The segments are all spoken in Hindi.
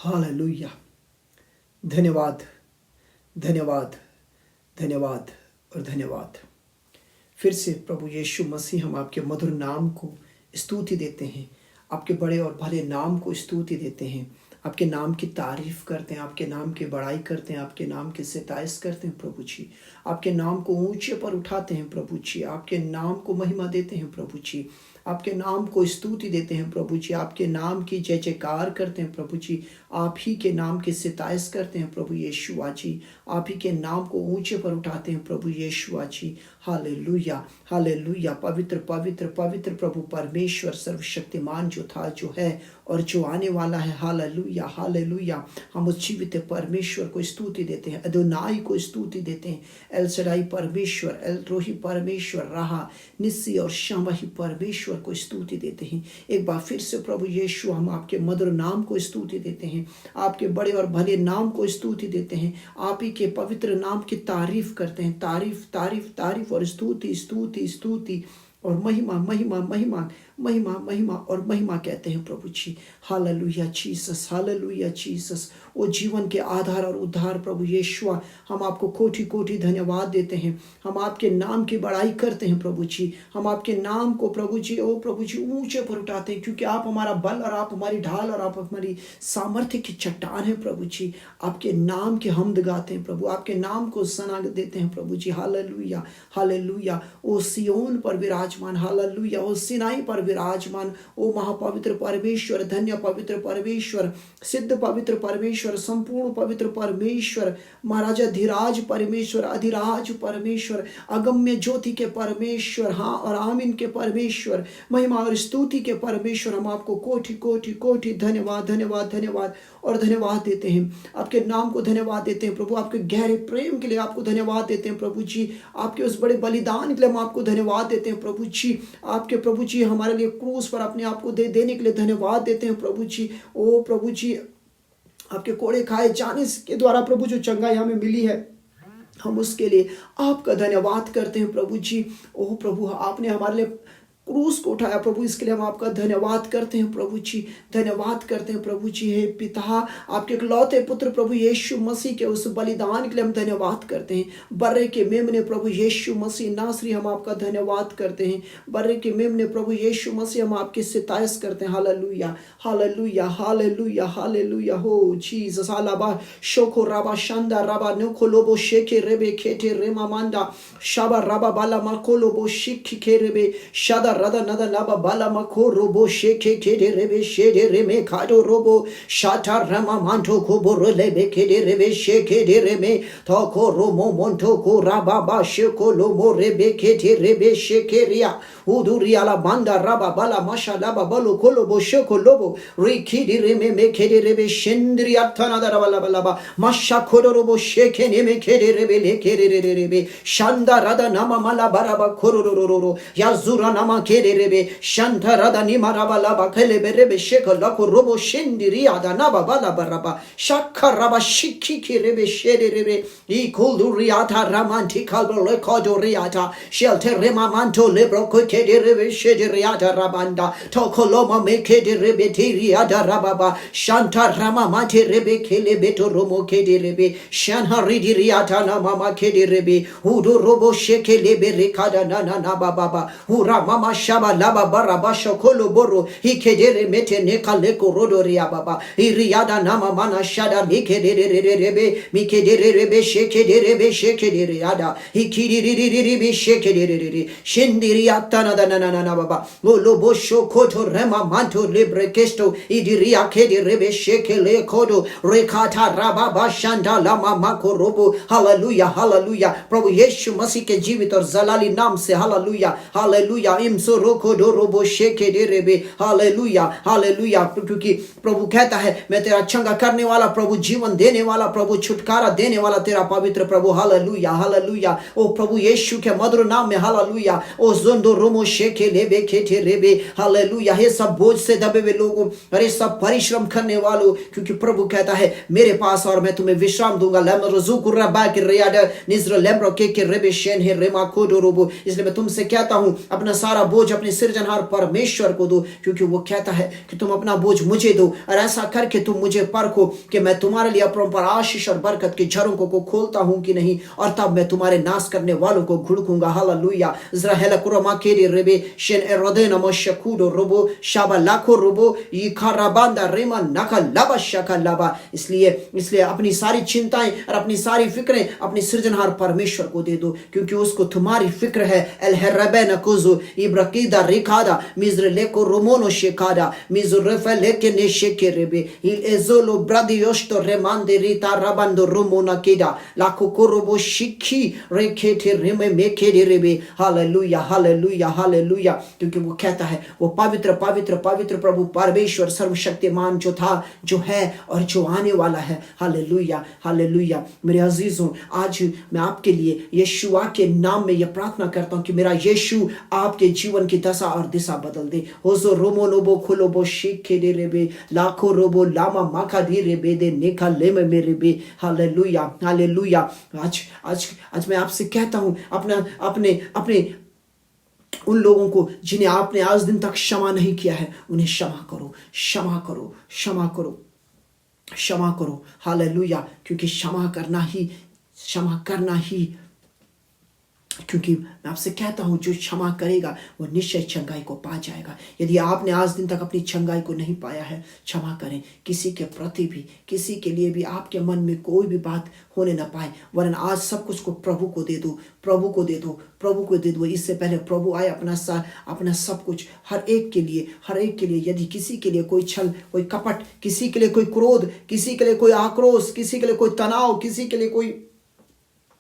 हालेलुया। धन्यवाद, धन्यवाद, धन्यवाद और धन्यवाद। फिर से प्रभु यीशु मसीह, हम आपके मधुर नाम को स्तुति देते हैं, आपके बड़े और भले नाम को स्तुति देते हैं, आपके नाम की तारीफ करते हैं, आपके नाम की बड़ाई करते हैं, आपके नाम की सिताइश करते हैं प्रभु जी। आपके नाम को ऊंचे पर उठाते हैं प्रभु जी, आपके नाम को महिमा देते हैं प्रभु जी, आपके नाम को स्तुति देते हैं प्रभु जी, आपके नाम की जय जयकार करते हैं प्रभु जी, आप ही के नाम की सिताइश करते हैं प्रभु यीशुआ जी, आप ही के नाम को ऊंचे पर उठाते हैं प्रभु यीशुआ जी। Hallelujah, hallelujah. पवित्र पवित्र पवित्र प्रभु परमेश्वर सर्वशक्तिमान जो था, जो है और जो आने वाला है। Hallelujah, hallelujah. हम उस जीवित परमेश्वर को स्तुति देते हैं, अदोनाई को स्तुति देते हैं, एल शदाई परमेश्वर, एल रोही परमेश्वर, राहा निस्सी और शामही परमेश्वर को स्तुति देते हैं। एक बार फिर से प्रभु यीशु, हम आपके मधुर नाम को स्तुति देते हैं, आपके बड़े और भले नाम को स्तुति देते हैं, आप ही के पवित्र नाम की तारीफ करते हैं। तारीफ तारीफ तारीफ और स्तुति स्तुति स्तुति और महिमा महिमा महिमा महिमा महिमा और महिमा कहते हैं प्रभु जी। Hallelujah Jesus, hallelujah Jesus. ओ जीवन के आधार और उद्धार प्रभु यीशुआ, हम आपको कोटि कोटि धन्यवाद देते हैं, हम आपके नाम की बड़ाई करते हैं प्रभु जी, हम आपके नाम को प्रभु जी, ओ प्रभु जी, ऊंचे पर उठाते हैं, क्योंकि आप हमारा बल और आप हमारी ढाल और आप हमारी सामर्थ्य की चट्टान है प्रभु जी। आपके नाम के हमद गाते हैं प्रभु, आपके नाम को सना देते हैं प्रभु जी। Hallelujah, hallelujah. ओ सियोन पर विराजमान, हालेलुया, ओ सिनाई पर विराजमान, ओ महापवित्र परमेश्वर, धन्य पवित्र परमेश्वर, सिद्ध पवित्र परमेश्वर, संपूर्ण पवित्र परमेश्वर, महाराजा धीराज परमेश्वर, अधिराज परमेश्वर, अगम्य ज्योति के परमेश्वर, हाँ और आमीन के परमेश्वर, महिमा और स्तुति के परमेश्वर, हम आपको कोटि कोटि कोटि धन्यवाद धन्यवाद धन्यवाद और धन्यवाद देते हैं। आपके नाम को धन्यवाद देते हैं प्रभु, आपके गहरे प्रेम के लिए आपको धन्यवाद देते हैं प्रभु जी, आपके उस बड़े बलिदान के लिए हम आपको धन्यवाद देते हैं प्रभु जी, आपके प्रभु जी हमारे लिए क्रूस पर अपने आप को देने के लिए धन्यवाद देते हैं प्रभु जी। ओ प्रभु जी, आपके कोड़े खाए जाने के द्वारा प्रभु जो चंगाई हमें मिली है, हम उसके लिए आपका धन्यवाद करते हैं प्रभु जी। ओ प्रभु, आपने हमारे लिए क्रूस को उठाया प्रभु, इसके लिए हम आपका धन्यवाद करते हैं प्रभु जी, धन्यवाद करते हैं प्रभु जी। हे पिता, आपके इकलौते पुत्र प्रभु यीशु मसीह के उस बलिदान के लिए हम धन्यवाद करते हैं। बर्रे के मेमने प्रभु यीशु मसीह नासरी, हम आपका धन्यवाद करते हैं। बर्रे के मेमने प्रभु यीशु मसीह, हम आपकी सिताइश करते हैं। Hallelujah, hallelujah, hallelujah, hallelujah. हो जीसस, हालाबा शोको राबा शांदा राबा नोखो लोबो शेके रेबे खेटे रेमा मांडा शाबा राबा बाला माको लोबो शिखी के रेबे शादा रदा नदा नाबा बाला मखो रोबो शेखे खेडे रेबे शेडे रेमे खाडो रोबो शाटा रमा मांठो को बोरो लेबे खेडे रेबे शेखे दे रेमे थोको रोमो मोंठो को राबा बा शेको लोमो रेबे खेटे रेबे शेखे रिया उदुरियाला बांदा राबा बाला माशा लाबा बलो कोलोबो शेको लोबो रिखिडी रेमे मे खेडे रेबे शेंद्रिया थना दा बाला बाला माशा खोडो रोबो शेखे ने मे खेडे रेबे ले खेडे रेबे शांदा रदा नामा माला बाराबा खोरो रो रो रो याजुरा नामा खेरे रेबे शांता रदा निमा राबा लाबा खेले बेरेबे शेख लको रोबो शेंदिरिया दा नाबा बाला बाराबा शाखा राबा शिखी के रेबे शेरे रेबे ई कोलुरिया था रामांटी खालबो लेकोडो रियाटा शेल्टे रेमा मांटो लेब्रो को खेरे रेबे शेरे रियाटा राबांडा टोकोलोमा मे खेरे रेबे तिरिया दा राबाबा शांता रामा मांटे रेबे खेले बेटो रोमो खेरे रेबे शानहा रिडी रियाटा ना मामा खेरे रेबे उडो रोबो शेखे लेबे रेखादा ना ना ना बाबा हुरा मामा shaba laba baraba shokolo boro hikedere mete nekale korodo ria baba iriada nama mana shada mikedere mikedere rebe shekedere shekedere ada hikidiri shekedere shindiri atana da na na baba lobo shokoto rema manto libre kesto idiria kedere shekele kodo rekata rababa shanda lama makorobo hallelujah hallelujah प्रभु यीशु मसीह के जीवित और जलाली नाम से हालेलुया हालेलुया इमसो रोको दो रोबो शेके दे रेबे हालेलुया हालेलुया। क्योंकि प्रभु कहता है मैं तेरा चंगा करने वाला प्रभु, जीवन देने वाला प्रभु, छुटकारा देने वाला तेरा पवित्र प्रभु। Hallelujah hallelujah. ओ प्रभु यीशु के मधुर नाम में हालेलुया। ओ जोंदो रोमो शेके लेबे खेटे रेबे हालेलुया। हे सब बोझ से दबे हुए लोगों, अरे सब परिश्रम करने वालों, क्योंकि प्रभु कहता है मेरे पास और मैं तुम्हें विश्राम दूंगा। इसलिए मैं तुमसे कहता हूं अपना सारा बोझ अपने सृजनहार परमेश्वर को दो, क्योंकि वो कहता है कि तुम अपना बोझ मुझे दो और ऐसा करके तुम मुझे परखो कि मैं तुम्हारे लिए अपरंपार आशीष और बरकत के झरोकों को खोलता हूं कि नहीं, और तब मैं तुम्हारे नाश करने वालों को घुड़कूंगा। हालेलुया। इज़राइल कुरमा केरे रेबे शेन एरोदे नमो शकुडो रोबो शाबा लाखो रोबो ये खराबांदा रेमा नका लबा शका लबा। इसलिए अपनी सारी चिंताएं और अपनी सारी फिक्रें अपने सृजनहार परमेश्वर को दे दो, क्योंकि उसको तुम्हारी फिक्र है। एल हेरबे नकुजु इब्रकीदा रिकादा मिज्र लेको रोमोनो शेकादा मिज्र रेफे लेके ने शेके रेबे il ezolo bradiosto remande rita rabando romona keda la kokorobo shiki rekete reme mekede rebe। Hallelujah hallelujah hallelujah. क्योंकि वो कहता है, वो पवित्र पवित्र पवित्र प्रभु परमेश्वर सर्वशक्तिमान जो था, जो है और जो आने वाला है। Hallelujah hallelujah. मेरे अजीजों, आज मैं आपके लिए यीशुआ के नाम में यह प्रार्थना करता हूं कि मेरा यीशु आपके जीवन की दशा और दिशा बदल दे। होजो रोमो नोबो खोलोबो शिखे दे रेबे लाखो रोबो लामा माखा दी रेबे दे नेका लेमे मेरे बे। Hallelujah hallelujah. आज मैं आपसे कहता हूं, अपने उन लोगों को जिन्हें आपने आज दिन तक क्षमा नहीं किया है, उन्हें क्षमा करो क्षमा करो क्षमा करो क्षमा करो। हालेलुया। क्योंकि क्षमा करना ही क्योंकि मैं आपसे कहता हूं, जो क्षमा करेगा वो निश्चय चंगाई को पा जाएगा। यदि आपने आज दिन तक अपनी चंगाई को नहीं पाया है, क्षमा करें। किसी के प्रति भी, किसी के लिए भी आपके मन में कोई भी बात होने ना पाए, वरन आज सब कुछ को प्रभु को दे दो, प्रभु को दे दो, प्रभु को दे दो। इससे पहले प्रभु आए अपना सब कुछ हर एक के लिए। यदि किसी के लिए कोई छल, कोई कपट, किसी के लिए कोई क्रोध, किसी के लिए कोई आक्रोश, किसी के लिए कोई तनाव, किसी के लिए कोई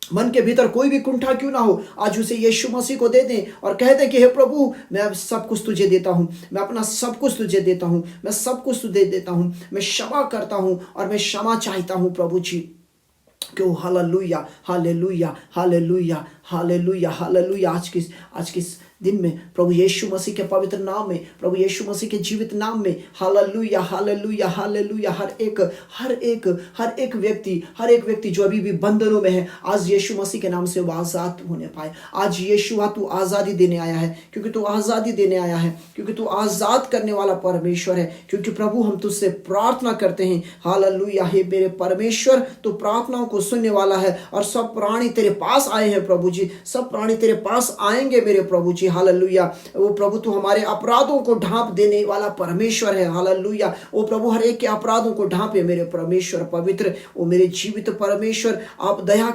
मन के भीतर कोई भी कुंठा क्यों ना हो, आज उसे यीशु मसीह को दे दें और कह दें कि हे प्रभु, मैं सब कुछ तुझे देता हूं, मैं अपना सब कुछ तुझे देता हूं, मैं सब कुछ तुझे देता हूं, मैं क्षमा करता हूं और मैं क्षमा चाहता हूं प्रभु जी। क्यों? Hallelujah hallelujah hallelujah hallelujah hallelujah. आज किस दिन में प्रभु यीशु मसीह के पवित्र नाम में, प्रभु यीशु मसीह के जीवित नाम में, हालेलुया हालेलुया हालेलुया, हर एक व्यक्ति जो अभी भी बंधनों में है, आज यीशु मसीह के नाम से वो आजाद होने पाए। आज यीशु तू आजादी देने आया है, क्योंकि तू आजादी देने आया है, क्योंकि तू आजाद करने वाला परमेश्वर है। क्योंकि प्रभु हम तुझसे प्रार्थना करते हैं, हालेलुया। हे मेरे परमेश्वर, तू प्रार्थनाओं को सुनने वाला है और सब प्राणी तेरे पास आए हैं प्रभु जी, सब प्राणी तेरे पास आएंगे मेरे प्रभु जी। हालेलुया। वो प्रभु तू हमारे अपराधों को ढांप देने वाला परमेश्वर है। हालेलुया। वो प्रभु हर एक के अपराधों को ढांपे मेरे परमेश्वर पवित्र, वो मेरे जीवित परमेश्वर। आप दया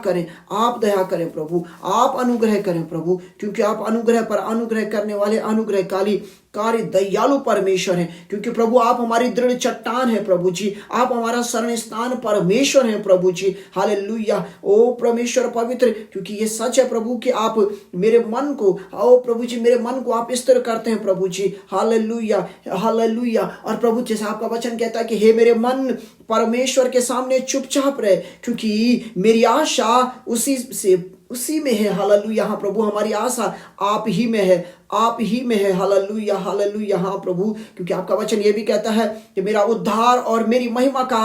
करें प्रभु, आप अनुग्रह करें प्रभु, क्योंकि आप अनुग्रह पर अनुग्रह करने वाले अनुग्रहकारी कार्य दयालु परमेश्वर है। क्योंकि प्रभु आप हमारी दृढ़ चट्टान है प्रभु जी, आप हमारा शरण स्थान परमेश्वर है प्रभु जी। हालेलुया। ओ परमेश्वर पवित्र, क्योंकि ये सच है प्रभु कि आप मेरे मन को, ओ प्रभु जी, मेरे मन को आप स्थिर करते हैं प्रभु जी। Hallelujah hallelujah. और प्रभु जैसे आपका वचन कहता है कि हे मेरे मन परमेश्वर के सामने चुपचाप रहे, क्योंकि मेरी आशा उसी में है। हालेलुया। हाँ प्रभु, हमारी आशा आप ही में है, आप ही में है। Hallelujah hallelujah. हाँ प्रभु, क्योंकि आपका वचन ये भी कहता है कि मेरा उद्धार और मेरी महिमा का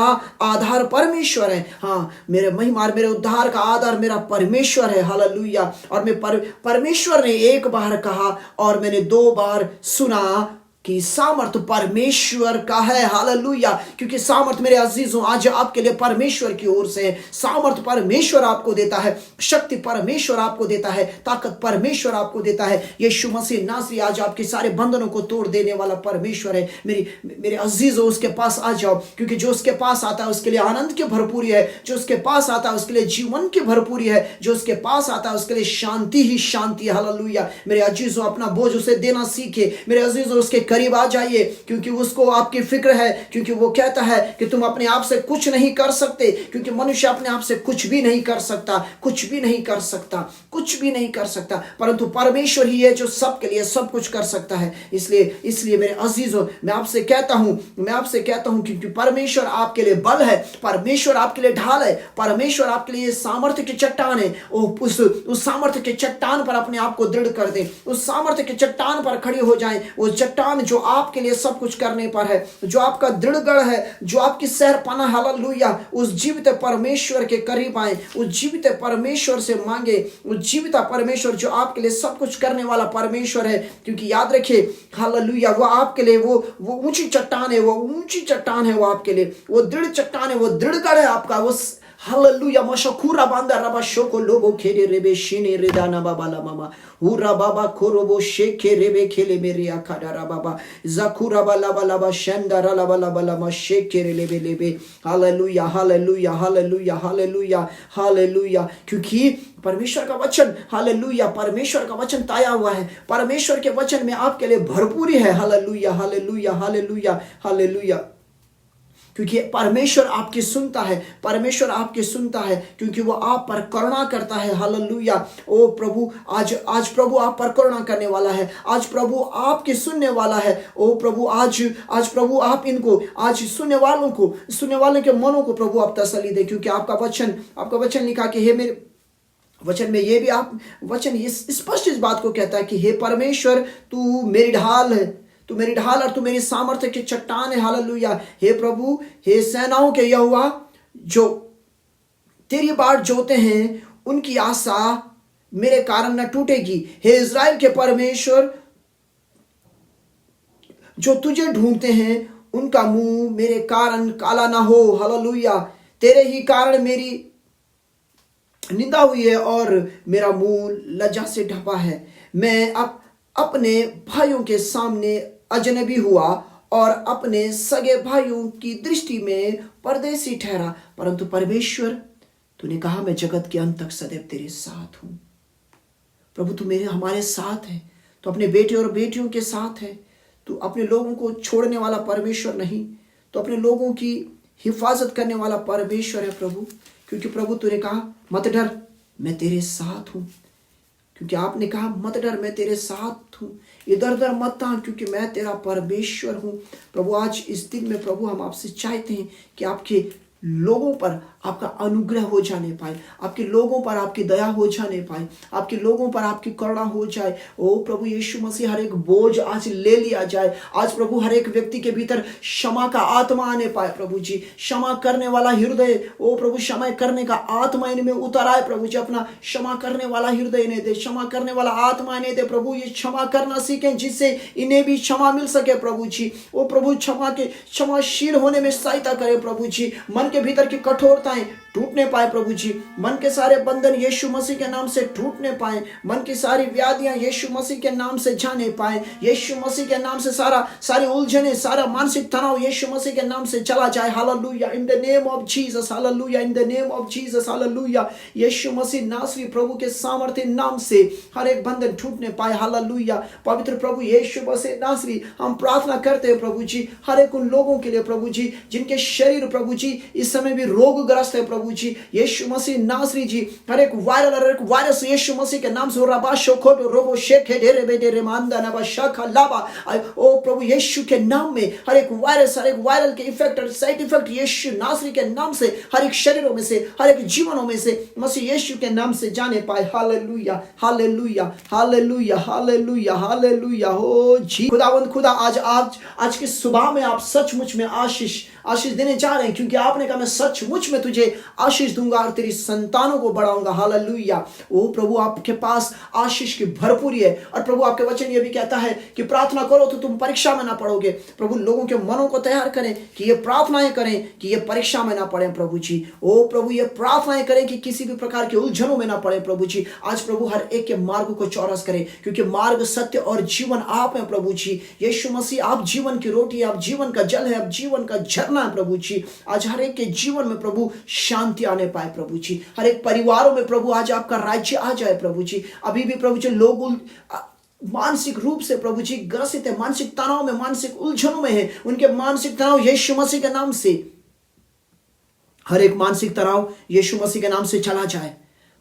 आधार परमेश्वर है। हाँ, मेरे महिमा और मेरे उद्धार का आधार मेरा परमेश्वर है। हालेलुया। और मैं परमेश्वर ने एक बार कहा और मैंने 2 बार सुना कि सामर्थ परमेश्वर का है। हालेलुया। क्योंकि सामर्थ मेरे अजीजों आज आपके लिए परमेश्वर की ओर से है। सामर्थ परमेश्वर आपको देता है, शक्ति परमेश्वर आपको देता है, ताकत परमेश्वर आपको देता है। यीशु मसीह नासरी आज आपके सारे बंधनों को तोड़ देने वाला परमेश्वर है। मेरे अजीजों, उसके पास आ जाओ, क्योंकि जो उसके पास आता है उसके लिए आनंद की भरपूरी है, जो उसके पास आता है उसके लिए जीवन की भरपूरी है, जो उसके पास आता है उसके लिए शांति ही शांति है। हालेलुया। मेरे अजीजों, अपना बोझ उसे देना सीखे। मेरे अजीजों, उसके करीब आ जाइए, क्योंकि उसको आपकी फिक्र है। क्योंकि वो कहता है कि तुम अपने आप से कुछ नहीं कर सकते, क्योंकि मनुष्य अपने आप से कुछ भी नहीं कर सकता, कुछ भी नहीं कर सकता, परंतु परमेश्वर ही है जो सबके लिए सब कुछ कर सकता है। इसलिए मेरे अजीजों, मैं आपसे कहता हूं क्योंकि परमेश्वर आपके लिए बल है, परमेश्वर आपके लिए ढाल है, परमेश्वर आपके लिए सामर्थ्य की चट्टान है। उस सामर्थ्य के चट्टान पर अपने आप को दृढ़ कर दें, उस सामर्थ्य के चट्टान पर खड़े हो जाएं। वो चट्टान जो आपके लिए सब कुछ करने पर है, जो आपका दृढ़गढ़ है, जो आपकी शहरपनाह, हालेलुया, उस जीवित परमेश्वर के करीब आए, उस जीवित परमेश्वर से मांगे, उस जीवित परमेश्वर जो आपके लिए सब कुछ करने वाला परमेश्वर है। क्योंकि याद रखिए, हालेलुया, वो आपके लिए वो ऊंची चट्टान है, वो ऊंची चट्टान है, वो आपके लिए वो दृढ़ चट्टान है, वो दृढ़गढ़ है आपका। वो हालेलुया, मशकुरा बांदा रबा शोको लोबो खेरे रेबे शिने रेदाना बाबा ला मामा हुरा बाबा खोरोबो शेखे रेबे खेले मेरे आखाडा बाबा जकुरा बाला बाला बा शंदारा ला बाला बाला मा शेखे रेबे लेबे। Hallelujah, hallelujah, hallelujah, hallelujah, hallelujah. क्योंकि परमेश्वर का वचन, हालेलुया, परमेश्वर का वचन ताया हुआ है, परमेश्वर के वचन में आपके लिए भरपूरी है। Hallelujah, hallelujah, hallelujah, hallelujah. क्योंकि परमेश्वर आपकी सुनता है, परमेश्वर आपकी सुनता है, क्योंकि वो आप पर करुणा करता है। हालेलुया। ओ प्रभु, आज प्रभु आप पर करुणा करने वाला है, आज प्रभु आपकी सुनने वाला है। ओ प्रभु, आज प्रभु आप इनको, आज सुनने वालों के मनों को प्रभु आप तसल्ली दे। क्योंकि आपका वचन लिखा कि हे मेरे वचन में ये भी आप वचन स्पष्ट इस बात को कहता है कि हे परमेश्वर, तू मेरी ढाल है, तू मेरी ढाल और तू मेरी सामर्थ्य की चट्टान है। हालेलुया। हे प्रभु, हे सेनाओं के यहोवा, जो तेरी बाट जोते हैं उनकी आशा मेरे कारण न टूटेगी। हे इज़राइल के परमेश्वर, जो तुझे ढूंढते हैं उनका मुंह मेरे कारण काला ना हो। हालेलुया। तेरे ही कारण मेरी निंदा हुई है और मेरा मुंह लज्जा से ढपा है। मैं अपने भाइयों के सामने अजनबी हुआ और अपने सगे भाइयों की दृष्टि में परदेसी ठहरा। परंतु परमेश्वर, तूने कहा मैं जगत के अंत तक सदैव तेरे साथ हूं। प्रभु, तू हमारे साथ है, तो अपने बेटे और बेटियों के साथ है। तू अपने लोगों को छोड़ने वाला परमेश्वर नहीं, तो अपने लोगों की हिफाजत करने वाला परमेश्वर है प्रभु। क्योंकि प्रभु, तूने कहा मत डर, मैं तेरे साथ हूं। क्योंकि आपने कहा मत डर, मैं तेरे साथ हूं, इधर उधर मत तान, क्योंकि मैं तेरा परमेश्वर हूं। प्रभु, आज इस दिन में प्रभु हम आपसे चाहते हैं कि आपके लोगों पर आपका अनुग्रह हो जाने पाए, आपके लोगों पर आपकी दया हो जाने पाए, आपके लोगों पर आपकी करुणा हो जाए। ओ प्रभु यीशु मसीह, हर एक बोझ आज ले लिया जाए। आज प्रभु हर एक व्यक्ति के भीतर क्षमा का आत्मा आने पाए। प्रभु जी, क्षमा करने वाला हृदय, ओ प्रभु, क्षमा करने का आत्मा इनमें उतर आए। प्रभु जी, अपना क्षमा करने वाला हृदय इन्हें दे, क्षमा करने वाला आत्मा इन्हें दे। प्रभु, ये क्षमा करना सीखें जिससे इन्हें भी क्षमा मिल सके। प्रभु जी, ओ प्रभु, क्षमाशील होने में सहायता करे। प्रभु जी, मन के भीतर की कठोरताएं टूटने पाए। प्रभु जी, मन के सारे बंधन यीशु मसीह के नाम से टूटने पाए, मन की सारी व्याधियां यीशु मसीह के नाम से जाने पाए। यीशु मसीह के नाम से सारी उलझने, सारा मानसिक तनाव यीशु मसीह के नाम से चला जाए। Hallelujah, in the name of Jesus. Hallelujah, in the name of Jesus. Hallelujah. Yeshu Masih नासरी प्रभु के सामर्थ्य नाम से हर एक बंधन टूटने पाए। हालेलुया। पवित्र प्रभु यीशु मसीह नासरी, हम प्रार्थना करते हैं प्रभु जी, हर एक उन लोगों के लिए प्रभु जी जिनके शरीर प्रभु जी इस समय भी रोगग्रस्त है। प्रभु जी, यीशु मसीह नासरी जी, हर एक वायरस यीशु मसीह के नाम से रबा शोखोट रोबो शेखे डेरे बेदे रेमांदा नबा शाखा लाबा। ओ प्रभु यीशु के नाम में हर एक वायरस, हर एक वायरल के इफेक्ट और साइड इफेक्ट यीशु नासरी के नाम से हर एक शरीरों में से, हर एक जीवनों में से मसीह यीशु के नाम से जाने पाए। Hallelujah, hallelujah, hallelujah, hallelujah, hallelujah. हो जी खुदावंद खुदा, आज की सुबह में आप सचमुच में आशीष देने जा रहे हैं, क्योंकि आपने कहा मैं सचमुच में तुझे आशीष दूंगा और तेरी संतानों को बढ़ाऊंगा। हालेलुया। ओ प्रभु, आपके पास आशीष की भरपूरी है। और प्रभु, आपके वचन ये भी कहता है कि प्रार्थना करो तो तुम परीक्षा में ना पड़ोगे। प्रभु, लोगों के मनों को तैयार करें कि ये प्रार्थनाएं करें कि ये परीक्षा में ना पड़े। प्रभु जी, ओ प्रभु, ये प्रार्थनाएं करें कि किसी भी प्रकार के उलझनों में ना पड़े। प्रभु जी, आज प्रभु हर एक के मार्ग को चौरस करें, क्योंकि मार्ग, सत्य और जीवन आप हैं। प्रभु जी, यीशु मसीह आप जीवन की रोटी, आप जीवन का जल है, आप जीवन का झरना है। प्रभु जी, आज हर एक के जीवन में प्रभु शांति आने पाए। प्रभु जी, हर एक परिवारों में प्रभु आज आपका राज्य आ जाए। प्रभु जी, अभी भी प्रभु जी लोग मानसिक रूप से प्रभु जी ग्रसित है, मानसिक तनाव में, मानसिक उलझनों में है। उनके मानसिक तनाव यीशु मसीह के नाम से, हर एक मानसिक तनाव यीशु मसीह के नाम से चला जाए।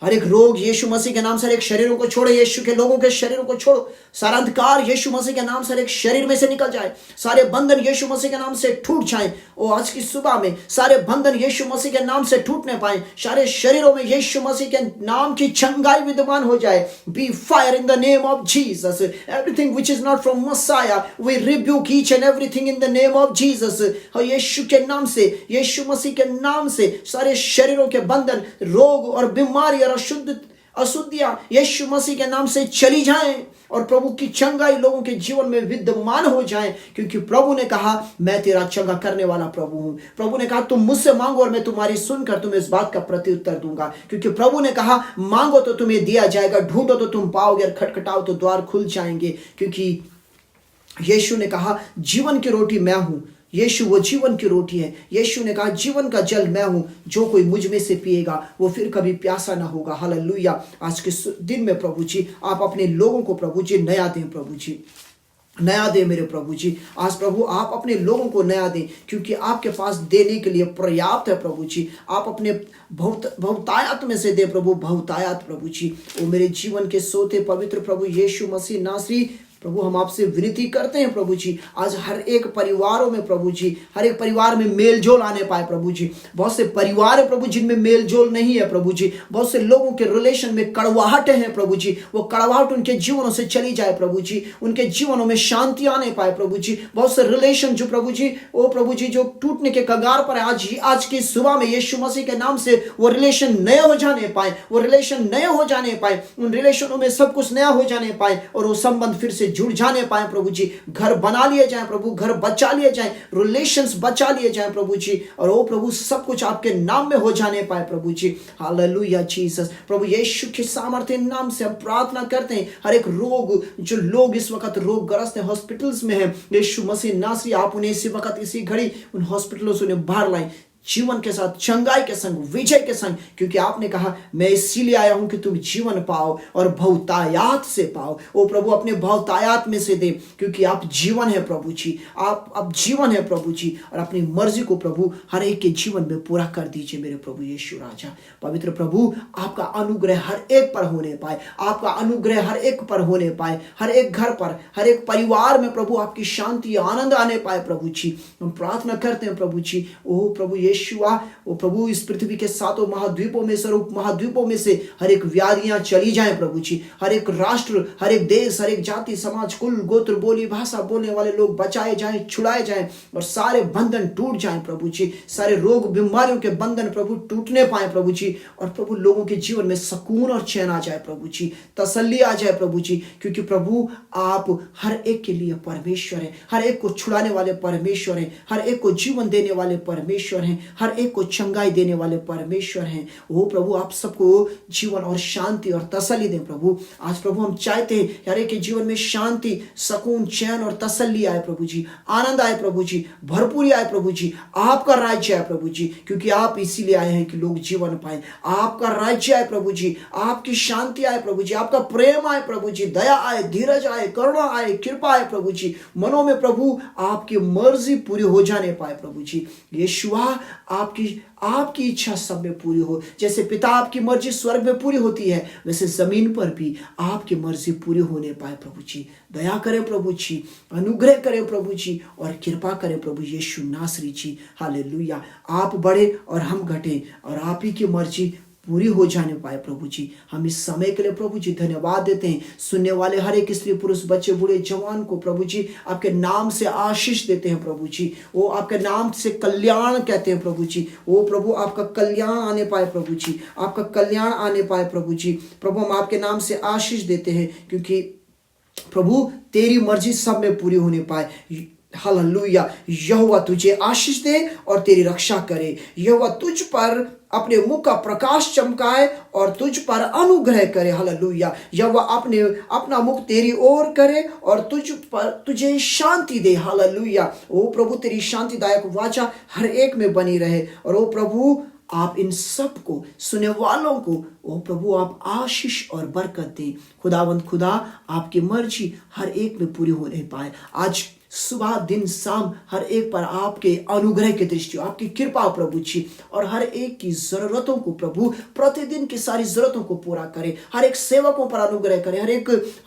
हर एक रोग यीशु मसीह के नाम से, हर एक शरीरों को छोड़ो, यीशु के लोगों के शरीरों को छोड़ो। सारा अंधकार यीशु मसीह के नाम से हर एक शरीर में से निकल जाए। सारे बंधन यीशु मसीह के नाम से टूट जाए। और आज की सुबह में सारे बंधन यीशु मसीह के नाम से टूटने पाए। सारे शरीरों में यीशु मसीह के नाम की चंगाई विद्यमान हो जाए। Be fire in the name of Jesus. Everything which is not from Messiah, we rebuke each and everything in the name of Jesus. और यीशु के नाम से, यीशु मसीह के नाम से सारे शरीरों के बंधन, रोग और बीमारी और अशुद्धियां यीशु मसीह के नाम से चली जाएं और प्रभु की चंगाई लोगों के जीवन में विद्यमान हो जाए। क्योंकि प्रभु ने कहा मैं तेरा चंगा करने वाला प्रभु हूं। प्रभु ने कहा तुम मुझसे मांगो और मैं तुम्हारी सुनकर तुम्हें इस बात का प्रत्युत्तर दूंगा। क्योंकि प्रभु ने कहा मांगो तो तुम्हें दिया जाएगा, ढूंढो तो तुम पाओगे और खटखटाओ तो द्वार खुल जाएंगे। क्योंकि यीशु ने कहा जीवन की रोटी मैं हूं। यीशु वो जीवन की रोटी है। यीशु ने कहा जीवन का जल मैं हूं, जो कोई मुझ में से पिएगा वो फिर कभी प्यासा ना होगा। हालेलुया। आज के दिन में प्रभु जी आप अपने लोगों को प्रभु जी नया दें। प्रभु जी नया दे मेरे प्रभु जी। आज प्रभु आप अपने लोगों को नया दें, क्योंकि आपके पास देने के लिए पर्याप्त है प्रभु जी। आप अपने बहुतायत में से दे प्रभु, बहुतायत प्रभु जी। ओ मेरे जीवन के सोते पवित्र प्रभु यीशु मसीह नासरी प्रभु हम आपसे विनती करते हैं प्रभु जी। आज हर एक परिवारों में प्रभु जी, हर एक परिवार में मेल जोल आने पाए प्रभु जी। बहुत से परिवार है प्रभु जिनमें मेल जोल नहीं है प्रभु जी। बहुत से लोगों के रिलेशन में कड़वाहट है प्रभु जी। वो कड़वाहट उनके जीवनों से चली जाए प्रभु जी। उनके जीवनों में शांति आने पाए प्रभु जी। बहुत से रिलेशन जो प्रभु जी, वो प्रभु जी जो टूटने के कगार पर है, आज की सुबह में यीशु मसीह के नाम से वो रिलेशन नए हो जाने पाए, वो रिलेशन नए हो जाने पाए, उन रिलेशनों में सब कुछ नया हो जाने पाए और वो संबंध फिर से जुड़ जाने पाए प्रभु जी। घर बना लिए जाए प्रभु, घर बचा लिए जाए, रिलेशंस बचा लिए जाए प्रभु जी। और वो प्रभु सब कुछ आपके नाम में हो जाने पाए प्रभु जी। Hallelujah Jesus. प्रभु यीशु के सामर्थ्य नाम से हम प्रार्थना करते हैं। हर एक रोग जो लोग इस वक्त रोगग्रस्त हैं, हॉस्पिटल्स में हैं, यीशु मसीह नासरी आप उन्हें इसी वक्त इसी घड़ी उन हॉस्पिटलों से उन्हें बाहर लाएं, जीवन के साथ, चंगाई के संग, विजय के संग। क्योंकि आपने कहा मैं इसीलिए आया हूं कि तुम जीवन पाओ और बहुतायात से पाओ। ओ प्रभु अपने बहुतायात में से दे, क्योंकि आप जीवन है प्रभु जी। आप जीवन है प्रभु जी। और अपनी मर्जी को प्रभु हर एक के जीवन में पूरा कर दीजिए मेरे प्रभु यीशु राजा। पवित्र प्रभु आपका अनुग्रह हर एक पर होने पाए, आपका अनुग्रह हर एक पर होने पाए, हर एक घर पर, हर एक परिवार में प्रभु आपकी शांति आनंद आने पाए प्रभु जी। हम प्रार्थना करते हैं प्रभु जी। ओ प्रभु यीशुआ, वो प्रभु इस पृथ्वी के सातों महाद्वीपों में से, उप महाद्वीपों में से हर एक व्याधियां चली जाएं प्रभु जी। हर एक राष्ट्र, हर एक देश, हर एक जाति, समाज, कुल, गोत्र, बोली, भाषा बोलने वाले लोग बचाए जाएं, छुड़ाए जाएं और सारे बंधन टूट जाएं प्रभु जी। सारे रोग बीमारियों के बंधन प्रभु टूटने पाए प्रभु जी। और प्रभु लोगों के जीवन में सुकून और चैन आ जाए प्रभु जी, तसल्ली आ जाए प्रभु जी। क्योंकि प्रभु आप हर एक के लिए परमेश्वर हैं, हर एक को छुड़ाने वाले परमेश्वर हैं, हर एक को जीवन देने वाले परमेश्वर हैं, हर एक को चंगाई देने वाले परमेश्वर हैं। वो प्रभु आप सबको जीवन और शांति और तसल्ली दें प्रभु। आज प्रभु हम चाहते हैं हर एक के जीवन में शांति, सुकून, चैन और तसल्ली आए प्रभु जी, आनंद आए प्रभु जी, भरपूरी आए प्रभु जी, आपका राज्य आए प्रभु जी। क्योंकि आप इसीलिए आए हैं कि लोग जीवन पाए। आपका राज्य आए प्रभु जी, आपकी शांति आए प्रभु जी, आपका प्रेम आए प्रभु जी, दया आए, धीरज आए, करुणा आए, कृपा आए प्रभु जी। मनों में प्रभु आपकी मर्जी पूरी हो जाने पाए प्रभु जी। यीशुआ आपकी इच्छा सब में पूरी हो। जैसे पिता आपकी मर्जी स्वर्ग में पूरी होती है, वैसे जमीन पर भी आपकी मर्जी पूरी होने पाए प्रभु जी। दया करें प्रभु जी, अनुग्रह करें प्रभु जी और कृपा करें प्रभु यीशु नासरी जी। हालेलुया। आप बढ़े और हम घटे और आप ही की मर्जी पूरी हो जाने पाए प्रभु जी। हम इस समय के लिए प्रभु जी धन्यवाद देते हैं। सुनने वाले हर एक स्त्री, पुरुष, बच्चे, बूढ़े, जवान को प्रभु जी आपके नाम से आशीष देते हैं प्रभु जी। वो आपके नाम से कल्याण कहते हैं प्रभु जी। वो प्रभु आपका कल्याण आने पाए प्रभु जी, आपका कल्याण आने पाए प्रभु जी। प्रभु हम आपके नाम से आशीष देते हैं, क्योंकि प्रभु तेरी मर्जी सब में पूरी होने पाए। हालेलुया। यहोवा तुझे आशीष दे और तेरी रक्षा करे। यहोवा तुझ पर अपने मुख का प्रकाश चमकाए और तुझ पर अनुग्रह करे। हालेलुया। यहोवा अपना मुख तेरी ओर करे और तुझे शांति दे। हालेलुया। ओ प्रभु तेरी शांतिदायक वाचा हर एक में बनी रहे। और ओ प्रभु आप इन सब को, सुने वालों को, ओ प्रभु आप आशीष और बरकत दें। खुदावंद खुदा आपकी मर्जी हर एक में पूरी होने पाए। आज सुबह दिन शाम हर एक पर आपके अनुग्रह की दृष्टि हो, आपकी कृपा प्रभु जी, और हर एक की जरूरतों को प्रभु प्रतिदिन की सारी जरूरतों को पूरा करे। हर एक सेवकों पर अनुग्रह करे,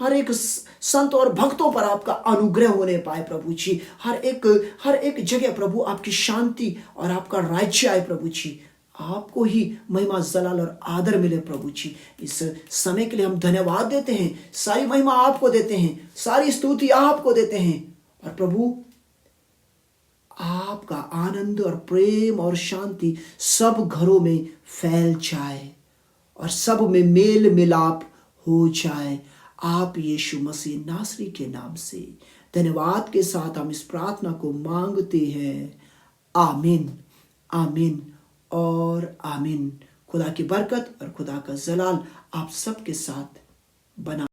हर एक संत और भक्तों पर आपका अनुग्रह होने पाए प्रभु जी। हर एक जगह प्रभु आपकी शांति और आपका राज्य आए प्रभु जी। आपको ही महिमा जलाल और आदर मिले प्रभु जी। इस समय के लिए हम धन्यवाद देते हैं, सारी महिमा आपको देते हैं, सारी स्तुति आपको देते हैं। और प्रभु आपका आनंद और प्रेम और शांति सब घरों में फैल जाए और सब में मेल मिलाप हो जाए। आप यीशु मसीह नासरी के नाम से धन्यवाद के साथ हम इस प्रार्थना को मांगते हैं। आमीन, आमीन और आमीन। खुदा की बरकत और खुदा का जलाल आप सबके साथ बना